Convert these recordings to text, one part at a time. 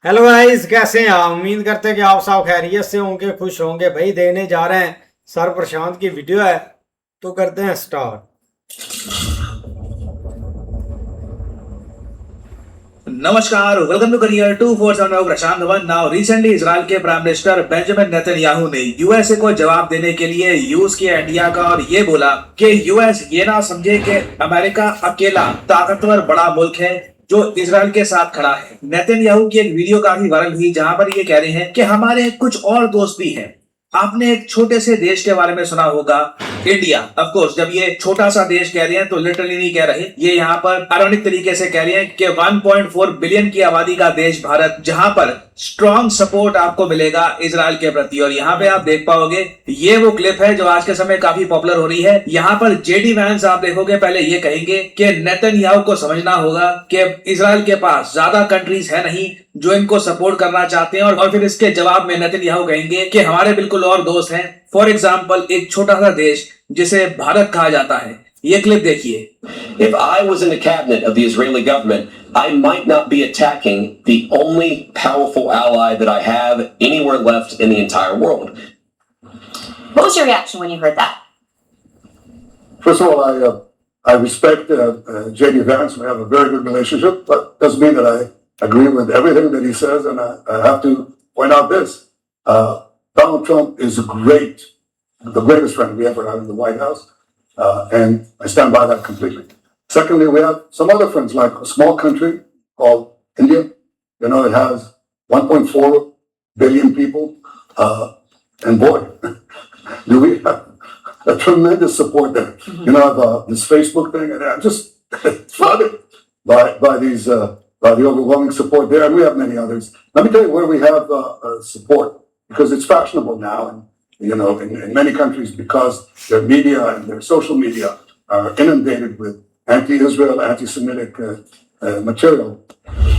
Hello guys, कैसे हैं आप? उम्मीद करते हैं कि आप सब खैरियत से होंगे, खुश होंगे। भाई देखने जा रहे हैं सर प्रशांत की वीडियो है, तो करते हैं स्टार्ट। नमस्कार, welcome to career 247 Prashant one. Now recently Israel के प्राइम मिनिस्टर बेंजामिन नेतन्याहू ने यूएसए को जवाब देने के लिए यूज किया इंडिया का और ये बोला कि यूएस ये ना समझे कि अमेरिका अकेला ताकतवर बड़ा मुल्क है जो इजराइल के साथ खड़ा है। नेतन्याहू की एक वीडियो काफी वायरल हुई जहां पर ये कह रहे हैं कि हमारे कुछ और दोस्त भी हैं। आपने एक छोटे से देश के बारे में सुना होगा, इंडिया। ऑफ कोर्स जब ये छोटा सा देश कह रहे हैं तो लिटरली नहीं कह रहे, ये यहाँ पर आयरॉनिक तरीके से कह रहे हैं कि 1.4 बिलियन की आबादी का देश भारत, जहां पर स्ट्रॉन्ग सपोर्ट आपको मिलेगा इजराइल के प्रति। और यहाँ पे आप देख पाओगे, ये वो क्लिप है जो आज के समय काफी पॉपुलर हो रही है। यहाँ पर जेडी वैंस आप देखोगे पहले ये कहेंगे कि नेतन्याहू को समझना होगा कि इजराइल के पास ज्यादा कंट्रीज है नहीं जो इनको सपोर्ट करना चाहते हैं, और फिर इसके जवाब में नेतन्याहू कहेंगे कि हमारे बिल्कुल और दोस्त हैं। फॉर एग्जाम्पल एक छोटा सा देश जिसे भारत कहा जाता है। ये क्लिप देखिए। If I was in the cabinet of the Israeli government, I might not be attacking the only powerful ally that I have anywhere left in the entire world. What was your reaction when you heard that? First of all, I respect J.D. Vance. We have a very good relationship, but doesn't mean that I agree with everything that he says. And I have to point out this: Donald Trump is the greatest friend we ever had in the White House, and I stand by that completely. Secondly, we have some other friends, like a small country called India. You know, it has 1.4 billion people, and boy, do we have a tremendous support there. You know, this Facebook thing, and I'm just flooded by the overwhelming support there, and we have many others. Let me tell you where we have support, because it's fashionable now, and you know, in many countries, because their media and their social media are inundated with anti-Israel, anti-Semitic material.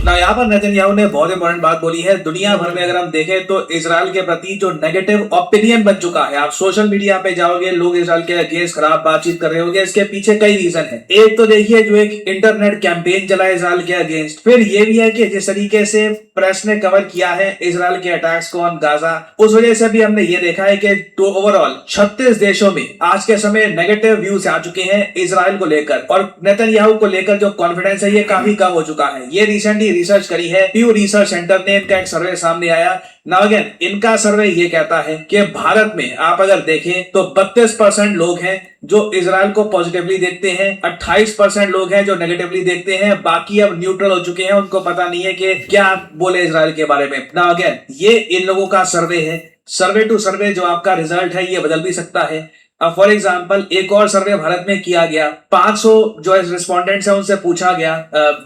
ना यहाँ पर Netanyahu ने बहुत important बात बोली है। दुनिया भर में अगर हम देखें तो इजराइल के प्रति जो नेगेटिव ओपिनियन बन चुका है, आप सोशल मीडिया पे जाओगे, लोग इजराइल के अगेंस्ट खराब बातचीत कर रहे होंगे। इसके पीछे कई रीजन है। एक तो देखिए, जो एक इंटरनेट कैंपेन चला है इजराइल के अगेंस्ट। फिर ये भी है कि जिस तरीके से प्रेस ने कवर किया है इजराइल के अटैक्स को ऑन गाजा, उस वजह से भी हमने ये देखा है कि तो ओवरऑल 36 देशों में आज के समय नेगेटिव व्यूज आ चुके हैं इजराइल को लेकर, और नेतन्याहू को लेकर जो कॉन्फिडेंस है ये काफी कम हो चुका है। ये रिसेंटली रिसर्च करी है प्यू रिसर्च सेंटर ने, इनका एक सर्वे सामने आया। नाउ अगेन इनका सर्वे ये कहता है कि भारत में आप अगर देखें तो 32% लोग हैं जो इजराइल को पॉजिटिवली देखते हैं, 28% लोग हैं जो नेगेटिवली देखते हैं, बाकी अब न्यूट्रल हो चुके हैं, उनको पता नहीं है कि क्या बोले इजराइल के बारे में। नाउ अगेन ये इन लोगों का सर्वे है। सर्वे टू सर्वे जो आपका रिजल्ट है ये बदल भी सकता है। फॉर एग्जाम्पल एक और सर्वे भारत में किया गया, 500 जो रिस्पोंडेंट्स हैं उनसे पूछा गया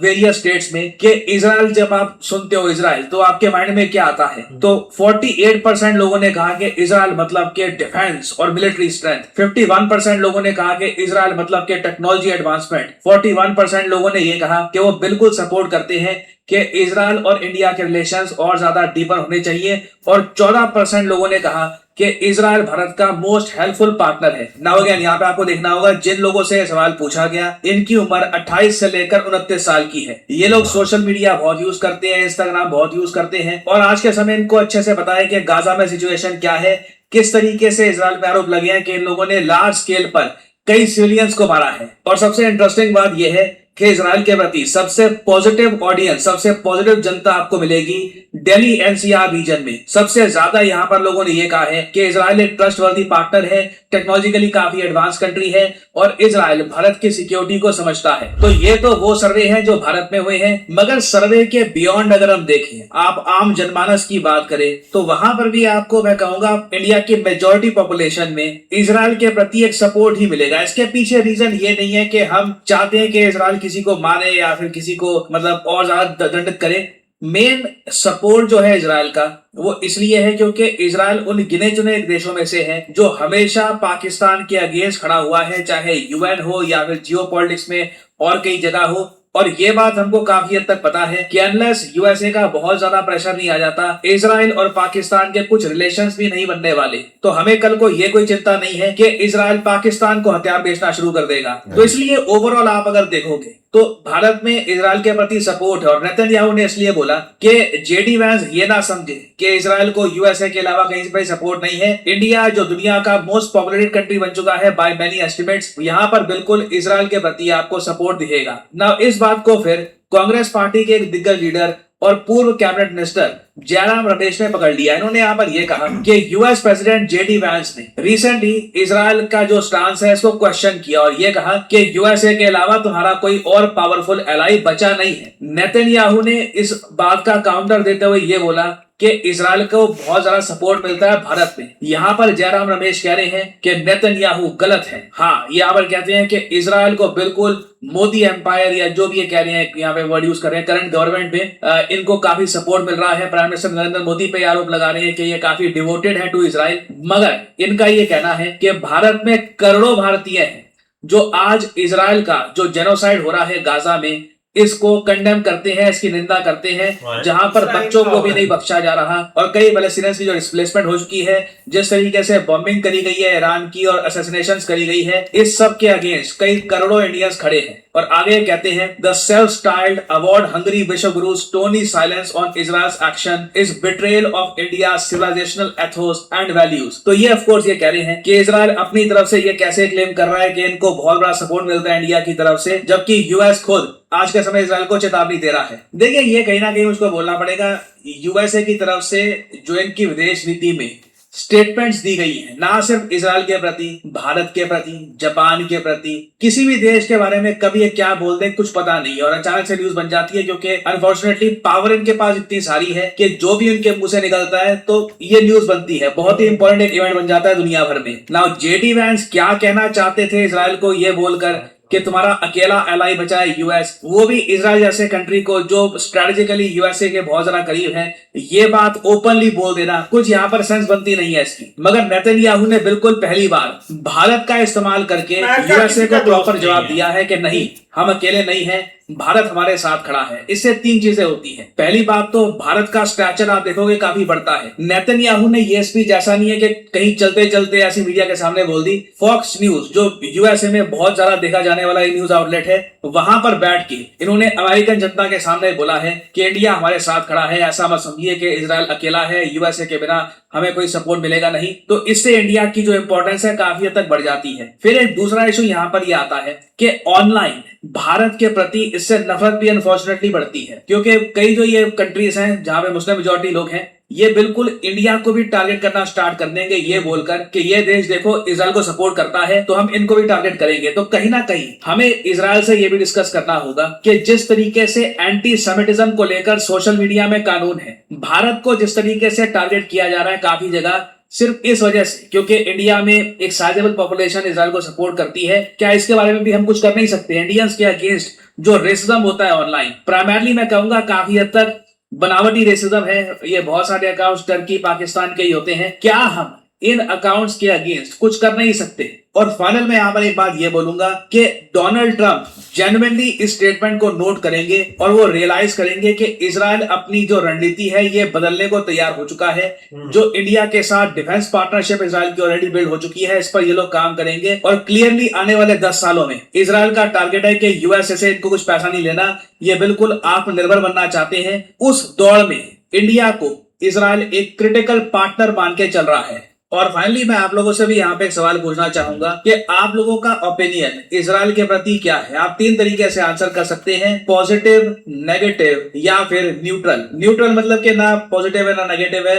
वेरियस स्टेट्स में कि इजराइल, जब आप सुनते हो इजराइल तो आपके माइंड में क्या आता है। तो 48% लोगों ने कहा कि इजराइल मतलब के डिफेंस और मिलिट्री स्ट्रेंथ, 51% लोगों ने कहा कि इजराइल मतलब के टेक्नोलॉजी एडवांसमेंट, 41% लोगों ने यह कहा कि वो बिल्कुल सपोर्ट करते हैं कि इजराइल और इंडिया के रिलेशंस और ज्यादा डीपर होने चाहिए, और 14% लोगों ने कहा कि इजराइल भारत का मोस्ट हेल्पफुल पार्टनर है। नाउ अगेन यहाँ पे आपको देखना होगा, जिन लोगों से सवाल पूछा गया इनकी उम्र 28 से लेकर 29 साल की है। ये लोग सोशल मीडिया बहुत यूज करते हैं, इंस्टाग्राम बहुत यूज करते हैं, और आज के समय इनको अच्छे से पता है कि गाजा में सिचुएशन क्या है, किस तरीके से इजराइल पे आरोप लगे हैं कि इन लोगों ने लार्ज स्केल पर कई सिविलियंस को मारा है। और सबसे इंटरेस्टिंग बात यह है कि इजराइल के प्रति सबसे पॉजिटिव ऑडियंस, सबसे पॉजिटिव जनता आपको मिलेगी दिल्ली एनसीआर रीजन में। सबसे ज्यादा यहाँ पर लोगों ने यह कहा है कि इजराइल एक ट्रस्टवर्दी पार्टनर है, टेक्नोलॉजिकली काफी एडवांस कंट्री है, और इजराइल भारत की सिक्योरिटी को समझता है। तो ये तो वो सर्वे हैं जो भारत में हुए हैं, मगर सर्वे के बियॉन्ड अगर हम देखें, आप आम जनमानस की बात करें तो वहां पर भी आपको मैं कहूंगा इंडिया की मेजोरिटी पॉपुलेशन में इजराइल के प्रति एक सपोर्ट ही मिलेगा। इसके पीछे रीजन ये नहीं है कि हम चाहते हैं कि इजराइल किसी को मारे या फिर किसी को मतलब और ज्यादा दंडित करे। मेन सपोर्ट जो है इजराइल का वो इसलिए है क्योंकि इजराइल उन गिने चुने देशों में से है जो हमेशा पाकिस्तान के अगेंस्ट खड़ा हुआ है, चाहे यूएन हो या फिर जियोपॉलिटिक्स में और कई जगह हो। और ये बात हमको काफी हद तक पता है कि अनलेस यूएसए का बहुत ज्यादा प्रेशर नहीं आ जाता, इजराइल और पाकिस्तान के कुछ रिलेशंस भी नहीं बनने वाले, तो हमें कल को ये कोई चिंता नहीं है कि इजराइल पाकिस्तान को हथियार बेचना शुरू कर देगा। तो इसलिए ओवरऑल आप अगर देखोगे तो भारत में इजराइल के प्रति सपोर्ट है। और नेतन्याहू ने इसलिए बोला कि जेडी वैंस ये ना समझे कि इजराइल को यूएसए के अलावा कहीं पर सपोर्ट नहीं है। इंडिया जो दुनिया का मोस्ट पॉपुलेटेड कंट्री बन चुका है बाय मेनी एस्टिमेट्स, यहाँ पर बिल्कुल इजराइल के प्रति आपको सपोर्ट दिखेगा ना। इस बात को फिर कांग्रेस पार्टी के एक दिग्गज लीडर और पूर्व कैबिनेट मिनिस्टर जयराम रमेश ने पकड़ लिया। इन्होंने यहाँ पर यह कहा कि यूएस प्रेसिडेंट जेडी वैंस ने रिसेंटली इजराइल का जो स्टांस है इसको क्वेश्चन किया और यह कहा कि यूएसए के अलावा तुम्हारा कोई और पावरफुल एलाई बचा नहीं है। नेतन्याहू ने इस बात का काउंटर देते हुए ये बोला कि इजराइल को बहुत ज्यादा सपोर्ट मिलता है भारत में। यहाँ पर जयराम रमेश कह रहे हैं कि नेतन्याहू गलत है। हाँ, यहाँ पर कहते हैं कि इजराइल को बिल्कुल मोदी एम्पायर या जो भी ये कह रहे हैं, यहाँ पे वर्ड यूज कर रहे हैं, करंट गवर्नमेंट में इनको काफी सपोर्ट मिल रहा है। प्राइम मिनिस्टर नरेंद्र मोदी पे आरोप लगा रहे हैं कि ये काफी डिवोटेड है टू इजराइल। मगर इनका ये कहना है कि भारत में करोड़ों भारतीय हैं जो आज इजराइल का जो जेनोसाइड हो रहा है गाजा में, इसको कंडेम करते हैं, इसकी निंदा करते हैं, जहां पर बच्चों को भी नहीं बख्शा जा रहा और कई पैलेस्टीनियंस की जो डिस्प्लेसमेंट हो चुकी है, जिस तरीके से बॉम्बिंग करी गई है ईरान की और असैसिनेशंस करी गई है, इस सब के अगेंस्ट कई करोड़ों इंडियंस खड़े हैं। और आगे कहते हैं the self styled award Hungary विश्व गुरु stony silence on Israel's action is betrayal of India civilisational Athos and values. तो ये ऑफ कोर्स ये कह रहे हैं कि इजराइल अपनी तरफ से ये कैसे क्लेम कर रहा है कि इनको बहुत बड़ा सपोर्ट मिलता है इंडिया की तरफ से, जबकि यूएस खुद आज के समय इजराइल को चेतावनी दे रहा है। देखिए, ये कहीं ना कहीं उसको बोलना पड़ेगा, यूएसए की तरफ से जो इनकी विदेश नीति में स्टेटमेंट्स दी गई है, ना सिर्फ इजराइल के प्रति, भारत के प्रति, जापान के प्रति, किसी भी देश के बारे में कभी ये क्या बोल दें कुछ पता नहीं है और अचानक से न्यूज बन जाती है, क्योंकि अनफॉर्चुनेटली पावर इनके पास इतनी सारी है कि जो भी उनके मुंह से निकलता है तो ये न्यूज बनती है, बहुत ही इंपॉर्टेंट एक इवेंट बन जाता है दुनिया भर में। नाउ जेडी वैंस क्या कहना चाहते थे इजराइल को ये बोलकर कि तुम्हारा अकेला एलाई बचा है यूएस, वो भी इजराइल जैसे कंट्री को जो स्ट्रेटेजिकली यूएसए के बहुत ज्यादा करीब है, ये बात ओपनली बोल देना कुछ यहाँ पर सेंस बनती नहीं है इसकी। मगर नेतन्याहू ने बिल्कुल पहली बार भारत का इस्तेमाल करके यूएसए को प्रॉपर जवाब दिया है कि नहीं, हम अकेले नहीं हैं, भारत हमारे साथ खड़ा है। इससे तीन चीजें होती हैं। पहली बात तो भारत का स्टैचर आप देखोगे काफी बढ़ता है। नेतन्याहू ने ये स्पीच ऐसा नहीं है कि कहीं चलते चलते ऐसी मीडिया के सामने बोल दी। फॉक्स न्यूज जो यूएसए में बहुत ज्यादा देखा जाने वाला न्यूज आउटलेट है, वहां पर बैठ के इन्होंने अमेरिकन जनता के सामने बोला है कि इंडिया हमारे साथ खड़ा है, ऐसा मत समझिए कि इजराइल अकेला है, यूएसए के बिना हमें कोई सपोर्ट मिलेगा नहीं। तो इससे इंडिया की जो इंपॉर्टेंस है काफी हद तक बढ़ जाती है। फिर एक दूसरा इशू यहाँ पर यह आता है कि ऑनलाइन भारत के प्रति इससे नफरत भी अनफॉर्चुनेटली बढ़ती है, क्योंकि कई जो ये कंट्रीज हैं जहां पे मुस्लिम मेजॉरिटी लोग हैं, ये बिल्कुल इंडिया को भी टारगेट करना स्टार्ट कर देंगे ये बोलकर कि ये देश देखो इजराइल को सपोर्ट करता है तो हम इनको भी टारगेट करेंगे। तो कहीं ना कहीं हमें इजराइल से ये भी डिस्कस करना होगा कि जिस तरीके से एंटी सेमिटिज्म को लेकर सोशल मीडिया में कानून है, भारत को जिस तरीके से टारगेट किया जा रहा है काफी जगह, सिर्फ इस वजह से क्योंकि इंडिया में एक साइजेबल पॉपुलेशन इजराइल को सपोर्ट करती है, क्या इसके बारे में भी हम कुछ कर नहीं सकते? इंडियंस के अगेंस्ट जो रेसिज्म होता है ऑनलाइन, प्राइमरली मैं कहूंगा काफी हद तक बनावटी रेसिज्म है। ये बहुत सारे अकाउंट्स टर्की पाकिस्तान के ही होते हैं। क्या हम इन अकाउंट्स के अगेंस्ट कुछ कर नहीं सकते? और फाइनल में यहां पर एक बात ये बोलूंगा कि डोनाल्ड ट्रंप जेन्युइनली इस स्टेटमेंट को नोट करेंगे और वो रियलाइज करेंगे कि इजराइल अपनी जो रणनीति है ये बदलने को तैयार हो चुका है। जो इंडिया के साथ डिफेंस पार्टनरशिप इजराइल की ऑलरेडी बिल्ड हो चुकी है, इस पर ये लोग काम करेंगे और क्लियरली आने वाले 10 सालों में इजराइल का टारगेट है कि यूएसए से इनको कुछ पैसा नहीं लेना, ये बिल्कुल आत्मनिर्भर बनना चाहते हैं। उस दौड़ में इंडिया को इजराइल एक क्रिटिकल पार्टनर मान के चल रहा है। और फाइनली मैं आप लोगों से भी यहाँ पे एक सवाल पूछना चाहूंगा कि आप लोगों का ओपिनियन इजराइल के प्रति क्या है? आप 3 तरीके से आंसर कर सकते हैं, पॉजिटिव, नेगेटिव या फिर न्यूट्रल। न्यूट्रल मतलब कि ना पॉजिटिव है ना नेगेटिव है,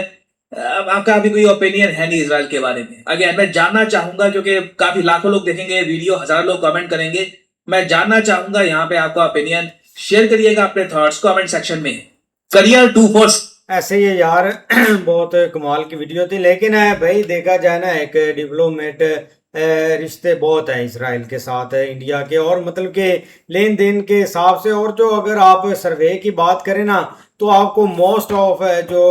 आपका अभी कोई ओपिनियन है नहीं इजराइल के बारे में। अगेन मैं जानना चाहूंगा, क्योंकि काफी लाखों लोग देखेंगे वीडियो, हजारों लोग कमेंट करेंगे, मैं जानना चाहूंगा यहाँ पे आपका ओपिनियन। शेयर करिएगा अपने थॉट्स कमेंट सेक्शन में। करियर 2 ऐसे ये यार बहुत कमाल की वीडियो थी, लेकिन भाई देखा जाए ना, एक डिप्लोमेट रिश्ते बहुत हैं इसराइल के साथ इंडिया के, और मतलब के लेन देन के हिसाब से, और जो अगर आप सर्वे की बात करें ना तो आपको मोस्ट ऑफ जो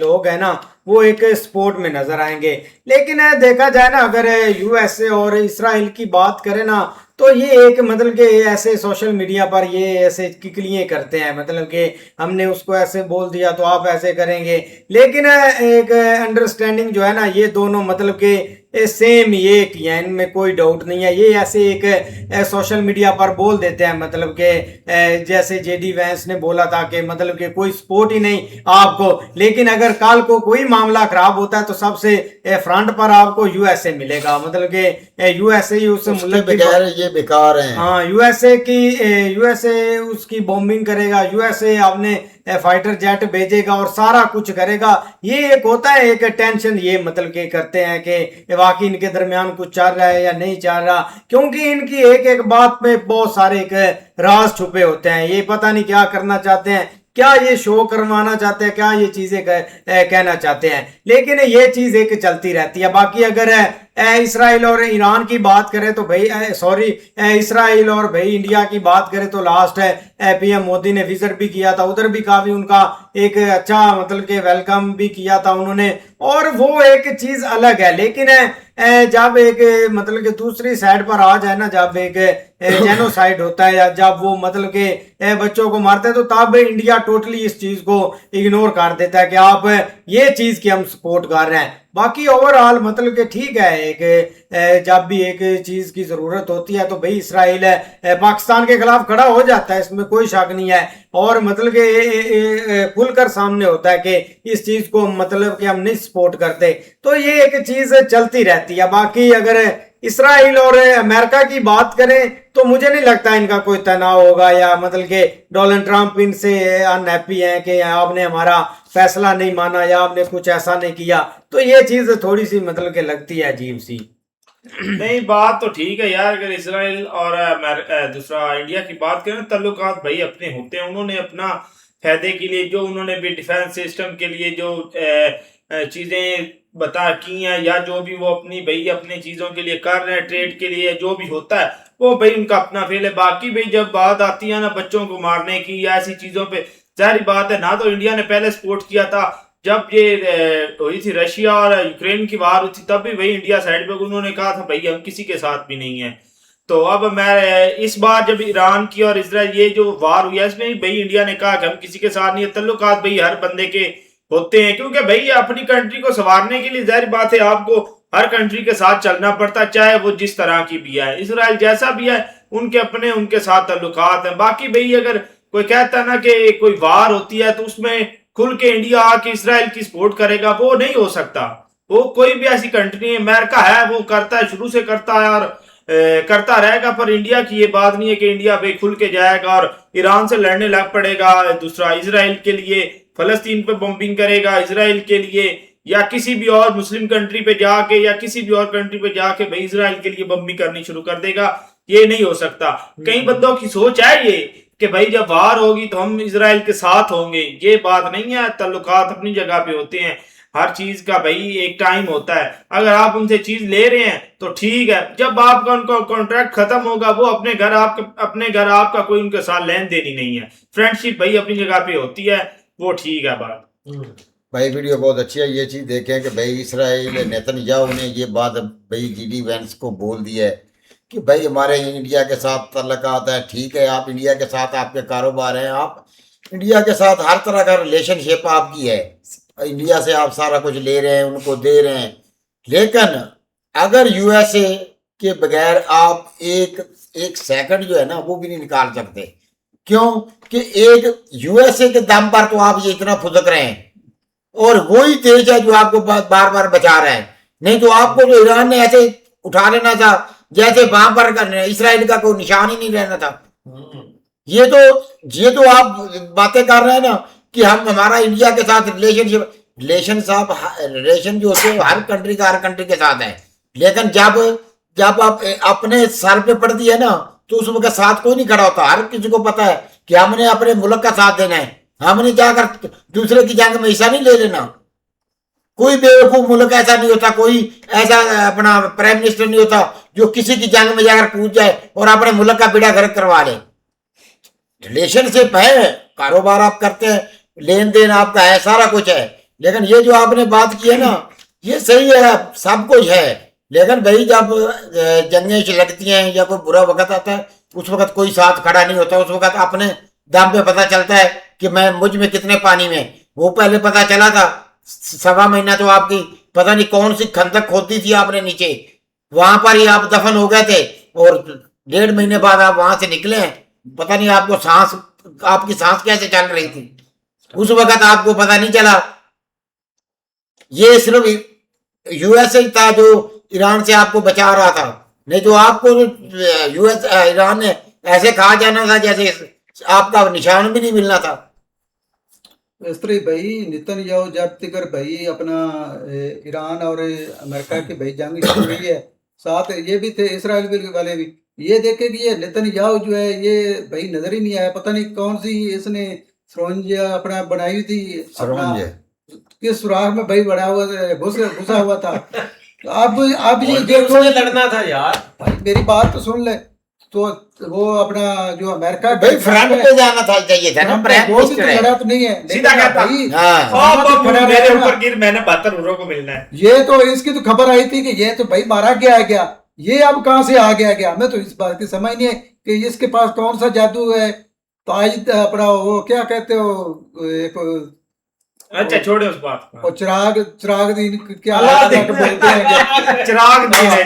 लोग हैं ना वो एक स्पोर्ट में नजर आएंगे। लेकिन देखा जाए ना, अगर यूएसए और इसराइल की बात करें ना तो ये एक मतलब कि ऐसे सोशल मीडिया पर ये ऐसे किकलियाँ करते हैं, मतलब कि हमने उसको ऐसे बोल दिया तो आप ऐसे करेंगे। लेकिन एक अंडरस्टैंडिंग जो है ना, ये दोनों मतलब कि सेम ये की है, इनमें कोई डाउट नहीं है। ये ऐसे एक सोशल मीडिया पर बोल देते हैं, मतलब कि जैसे जेडी वैंस ने बोला था कि मतलब कि कोई सपोर्ट ही नहीं आपको, लेकिन अगर कल को कोई मामला खराब होता है तो सबसे फ्रंट पर आपको यूएसए मिलेगा, मतलब कि यूएसए ही उस उसके मुल्क की बगैर ये बेकार हैं। हाँ, यूएसए उसकी बॉम्बिंग करेगा, यूएसए अपने फाइटर जेट भेजेगा और सारा कुछ करेगा। ये एक होता है एक टेंशन, ये मतलब के करते हैं कि वाकई इनके दरमियान कुछ चल रहा है या नहीं चल रहा, क्योंकि इनकी एक एक बात पे बहुत सारे एक राज छुपे होते हैं। ये पता नहीं क्या करना चाहते हैं, क्या ये शो करवाना चाहते हैं, क्या ये चीजें कहना चाहते हैं, लेकिन ये चीज एक चलती रहती है। बाकी अगर इसराइल और ईरान की बात करें तो भाई सॉरी इसराइल और भाई इंडिया की बात करें तो लास्ट है पीएम मोदी ने विजिट भी किया था, उधर भी काफी उनका एक अच्छा मतलब कि वेलकम भी किया था उन्होंने, और वो एक चीज अलग है। लेकिन जब एक मतलब कि दूसरी साइड पर आ जाए ना, जब एक जेनोसाइड होता है या जब वो मतलब कि बच्चों को मारते हैं, तो तब इंडिया टोटली इस चीज को इग्नोर कर देता है कि आप ये चीज की हम सपोर्ट कर रहे हैं। बाकी ओवरऑल मतलब कि ठीक है, एक जब भी एक चीज की जरूरत होती है तो भाई इसराइल पाकिस्तान के खिलाफ खड़ा हो जाता है, इसमें कोई शक नहीं है, और मतलब कि खुलकर सामने होता है कि इस चीज को मतलब कि हम नहीं सपोर्ट करते। तो ये एक चीज चलती रहती है। बाकी अगर इसराइल और अमेरिका की बात करें तो मुझे नहीं लगता इनका कोई तनाव होगा, या मतलब कि डोनाल्ड ट्रंप इनसे अनहैप्पी हैं कि आपने हमारा फैसला नहीं माना या आपने कुछ ऐसा नहीं किया। तो ये चीज थोड़ी सी मतलब कि लगती है अजीब सी। नहीं, बात तो ठीक है यार। अगर इसराइल और दूसरा इंडिया की बात करें, ताल्लुकात भाई अपने होते हैं। उन्होंने अपना फायदे के लिए जो उन्होंने भी डिफेंस सिस्टम के लिए जो चीजें बता की हैं, या जो भी वो अपनी भाई अपने चीजों के लिए कर रहे हैं, ट्रेड के लिए जो भी होता है वो भाई उनका अपना फेल है। बाकी भाई जब बात आती है ना बच्चों को मारने की या ऐसी चीजों पे, जाहिर बात है ना, तो इंडिया ने पहले सपोर्ट किया था जब ये हुई थी रशिया और यूक्रेन की वार हुई थी, तब भी भाई इंडिया साइड पे उन्होंने कहा था भाई हम किसी के साथ भी नहीं है। तो अब मैं इस बार जब ईरान की और इसराइल ये जो वार हुई है, इसमें भी भाई इंडिया ने कहा कि हम किसी के साथ नहीं है। तल्लुकात भाई हर बंदे के होते हैं, क्योंकि भाई अपनी कंट्री को संवारने के लिए जाहिर बात है आपको हर कंट्री के साथ चलना पड़ता है, चाहे वो जिस तरह की भी है। इसराइल जैसा भी है उनके अपने उनके साथ तल्लुकात हैं। बाकी भाई अगर कोई कहता है ना कि कोई वार होती है तो उसमें खुल के इंडिया आके इसराइल की सपोर्ट करेगा, वो नहीं हो सकता। वो कोई भी ऐसी कंट्री है, अमेरिका है वो करता है, शुरू से करता है और करता रहेगा। पर इंडिया की ये बात नहीं है कि इंडिया भाई खुल के जाएगा और ईरान से लड़ने लग पड़ेगा, दूसरा इसराइल के लिए फलस्तीन पे बॉम्बिंग करेगा, इसराइल के लिए या किसी भी और मुस्लिम कंट्री पे जाके या किसी भी और कंट्री पे जाके भाई इसराइल के लिए बॉम्बिंग करनी शुरू कर देगा। ये नहीं हो सकता। कई बंदों की सोच है ये कि भाई जब वार होगी तो हम इसराइल के साथ होंगे, ये बात नहीं है। तल्लुकात अपनी जगह पे होते हैं, हर चीज का भाई एक टाइम होता है। अगर आप उनसे चीज ले रहे हैं तो ठीक है, जब आपका उनका कॉन्ट्रैक्ट खत्म होगा वो अपने घर आपका कोई उनके साथ लेन देन ही नहीं है। फ्रेंडशिप भाई अपनी जगह पे होती है, वो ठीक है बात। भाई वीडियो बहुत अच्छी है। ये चीज़ देखें कि भाई इसराइल नेतन्याहू ने ये बात भाई जेडी वैंस को बोल दी है कि भाई हमारे इंडिया के साथ तल्लुकात है, ठीक है, आप इंडिया के साथ आपके कारोबार हैं, आप इंडिया के साथ हर तरह का रिलेशनशिप आपकी है, इंडिया से आप सारा कुछ ले रहे हैं, उनको दे रहे हैं। लेकिन अगर यूएसए के बगैर आप एक सेकंड जो है ना वो भी नहीं निकाल सकते, क्यों कि एक यूएसए के दम पर तो आप ये इतना फुदक रहे हैं, और वही देश है जो आपको बार बार बचा रहा है। नहीं तो आपको जो ईरान ने ऐसे उठा लेना था जैसे वहां पर इसराइल का कोई निशान ही नहीं रहना था। ये तो आप बातें कर रहे हैं ना कि हम हमारा इंडिया के साथ रिलेशन जो होते हैं हर कंट्री के साथ है। लेकिन जब आप अपने सर पे पड़ती है ना तो उसमें साथ कोई नहीं खड़ा होता। हर किसी को पता है कि हमने अपने मुल्क का साथ देना है, हमने जाकर दूसरे की जंग में हिस्सा नहीं ले लेना। कोई बेवकूफ मुल्क ऐसा नहीं होता, कोई ऐसा अपना प्राइम मिनिस्टर नहीं होता जो किसी की जंग में जाकर कूद जाए और अपने मुल्क का बेड़ा गर्क करवा ले। रिलेशनशिप है, कारोबार आप करते हैं, लेन देन आपका है, सारा कुछ है। लेकिन ये जो आपने बात की है ना ये सही है, सब कुछ है, लेकिन भाई जब जंगें लगती हैं या कोई बुरा वक्त आता है उस वक्त कोई साथ खड़ा नहीं होता। उस वक्त अपने दम पे पता चलता है कि मैं मुझ में कितने पानी में। वो पहले पता चला था 1.25 महीना तो आपकी पता नहीं कौन सी खंदक खोदी थी आपने नीचे, वहां पर ही आप दफन हो गए थे और 1.5 महीने बाद आप वहां से निकले हैं। पता नहीं आपको सांस, आपकी सांस कैसे चल रही थी उस वक्त आपको पता नहीं चला। ये सिर्फ यूएस ही था जो ईरान से आपको बचा रहा था, नहीं तो आपको यूएस ईरान ने ऐसे खा जाना था जैसे आपका निशान भी नहीं मिलना था। इस तरह भाई नेतन्याहू जब तक भाई अपना ईरान और अमेरिका की भाई जंग शुरू हुई है, साथ ये भी थे इसराइल वाले भी, ये देखे कि ये नेतन्याहू जो है ये भाई नजर ही नहीं आया। पता नहीं कौन सी इसने सुरंग अपना बनाई हुई थी, अपना किस सुराख में भाई बड़ा हुआ घुसा हुआ था। अब ये देखो लड़ना था यार भाई, मेरी बात तो सुन ले। तो वो अपना जो अमेरिका भाई फ्रंट पे जाना था, चाहिए था ना, वो भी तो लड़ा तो नहीं है, सीधा कहता भाई मेरे ऊपर गिर, मैंने 72 यूरो को मिलना है। ये तो इसकी तो खबर आई थी कि ये तो भाई मारा गया, ये अब कहां से आ गया। मैं तो इस बात की समझ नहीं है कि इसके पास कौन सा जादू है। तो आज अपना वो क्या कहते हो, एक अच्छा छोड़े उस बात को। और चिराग दीन क्या अलादीन बोलते हैं, चिराग दीन है,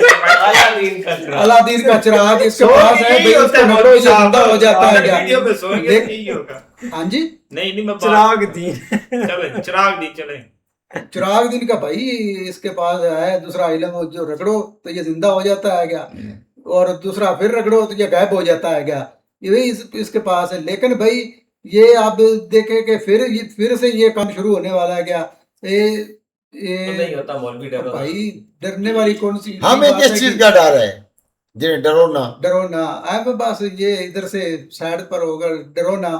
अलादीन का चिराग इसके पास है भाई, उसको नगरो ये जिंदा हो जाता है क्या। वीडियो पे सोएंगे यही होगा। हाँ जी, नहीं मैं चिराग दीन चले, चिराग दीन चले। चिराग दीन का भाई इसके पास है दूसरा इलम, जो रगड़ो तो ये जिंदा हो जाता है क्या, और दूसरा फिर रगड़ो तो ये गायब हो जाता है क्या, ये इसके पास है। लेकिन भाई ये आप देखे कि फिर से ये काम शुरू होने वाला है क्या। नहीं होता मौलवी डरो भाई डरने वाली कौन सी हमें किस चीज का डर है, जिन्हें डरो ना। अब बस ये इधर से साइड पर होगा, डरो ना।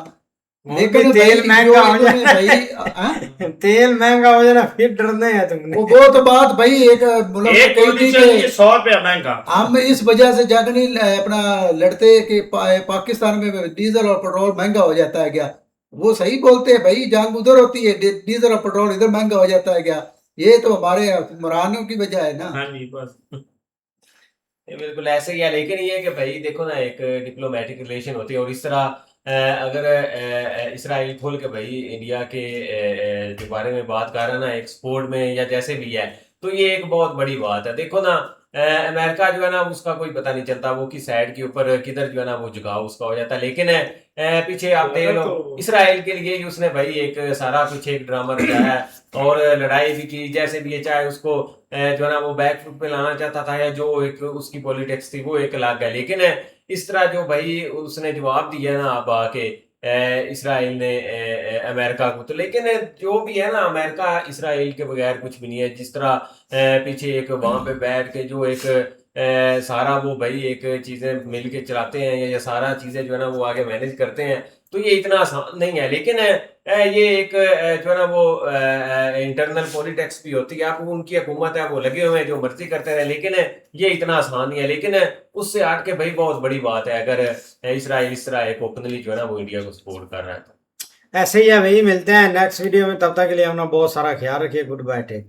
लेकिन तेल महंगा हो जाए, तेल महंगा हो जाए फिर डरना है तुमने। वो तो बात भाई एक एक गोली चाहिए 100 रुपया महंगा। हम इस वजह से जग नहीं अपना लड़ते कि पाकिस्तान में डीजल और पेट्रोल महंगा हो जाता है क्या। वो सही बोलते हैं भाई, जंग उधर होती है, डीजल और पेट्रोल इधर महंगा हो जाता है क्या। ये तो हमारे हुक्मरानों की वजह है ना। हाँ जी बस ये बिल्कुल ऐसे ही है। लेकिन ये कि भाई देखो ना, एक डिप्लोमेटिक रिलेशन होती है, और इस तरह अगर इसराइल खोल के भाई इंडिया के बारे में बात कर रहा है ना, एक्सपोर्ट में या जैसे भी है, तो ये एक बहुत बड़ी बात है। देखो ना, अमेरिका जो है ना उसका कोई पता नहीं चलता वो किस साइड के ऊपर किधर जो है ना वो झुकाव उसका हो जाता है। लेकिन पीछे आप देख लो, इसराइल के लिए उसने भाई एक सारा पीछे एक ड्रामा रचाया है और लड़ाई भी की, जैसे भी ये चाहे उसको जो है ना वो बैक फुट पे लाना चाहता था, या जो एक उसकी पॉलिटिक्स थी वो एक अलग है। लेकिन इस तरह जो भाई उसने जवाब दिया ना अब आके इसराइल ने अमेरिका को, तो लेकिन जो भी है ना, अमेरिका इसराइल के बगैर कुछ भी नहीं है। जिस तरह पीछे एक वहां पे बैठ के जो एक सारा वो भाई एक चीजें मिल के चलाते हैं, या सारा चीजें जो है ना वो आगे मैनेज करते हैं, तो ये इतना आसान नहीं है। लेकिन ये एक जो है ना वो इंटरनल पॉलिटिक्स भी होती है। आप उनकी हुकूमत है, वो लगे हुए हैं जो मर्जी करते रहे, लेकिन ये इतना आसान नहीं है। लेकिन उससे हट के भाई बहुत बड़ी बात है अगर इसराइल इस तरह एक ओपनली जो है ना वो इंडिया को सपोर्ट कर रहा है। ऐसे ही है भाई, मिलते हैं नेक्स्ट वीडियो में, तब तक के लिए अपना बहुत सारा ख्याल रखिए। Goodbye, take.